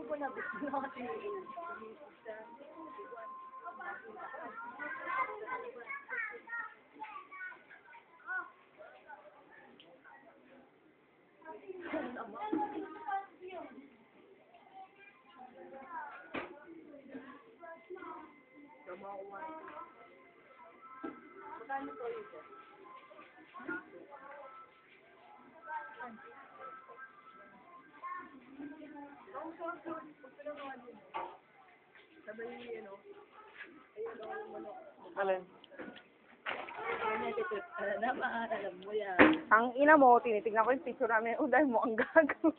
ko na gusto na kasi magkano to yun? Alin? Alam mo yan. Ang ina mo, tinitignan ko yung picture namin. Dahil mo ang gago.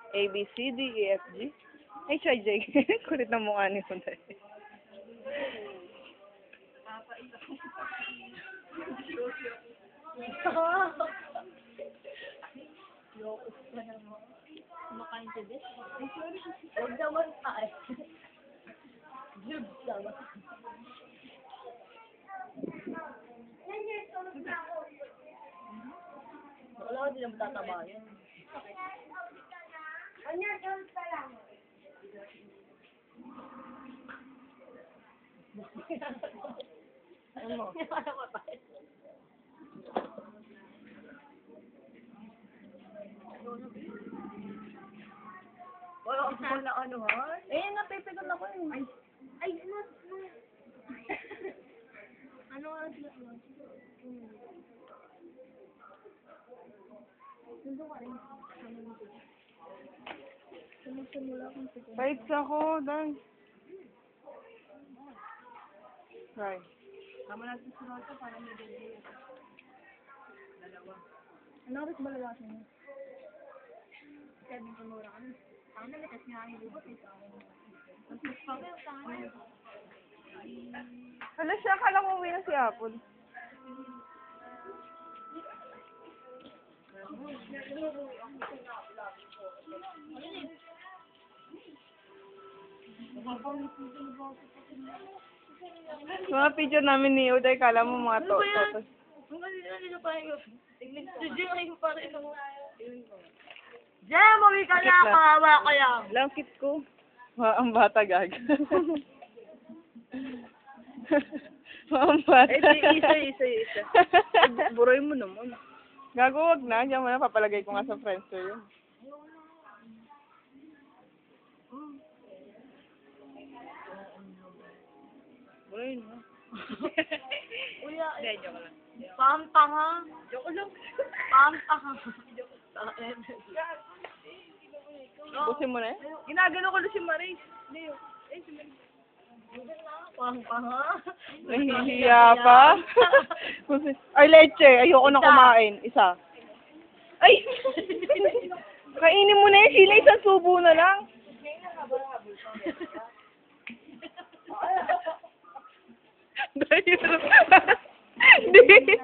A, B, C, D, E, F, G. H, I, J. Kulit na mukha ni Hunday. Kumakain ka din? Huwag naman pa eh. Jubs naman. Wala ko din ang matataba yan. Ano mo? Wala ako na ano ha? Eh, napipigon ako eh. Ay, ano? Ano nga sila? Sundo ka rin. Sumusimula akong pigon. Fights ako, dang. Try. Tama natin sa roto para may dali. Dalawa. Ano oras ba lalasin mo? Sabi ko mura ka na. Sana natas nga ang lubot eh. Ang pagpapay, sana. Hala siya, akala mo uwi na si Apple. Mga picture namin ni Uday, kala mo mga to. Ang kanina pa yung Diyan ay pa rin ako. Diyan, mami ka na, kawawa ka lang. Langkit ko. Ang bata gag. Ang bata. Isa. Buroy mo naman. Gago, wag na. Diyan mo na, papalagay ko nga sa Friendster yun. Buroy mo. Uya. Hindi, joke lang. Pampanga. Joke lang. Pampanga. Busin mo na eh. Ginagano ko na si Maris. Leo. Si Maris. Pampanga. Nahihiya pa. Ay, leche. Ayoko na kumain. Isa. Ay! Kainin mo na yun. Sila isang subo na lang. Hindi.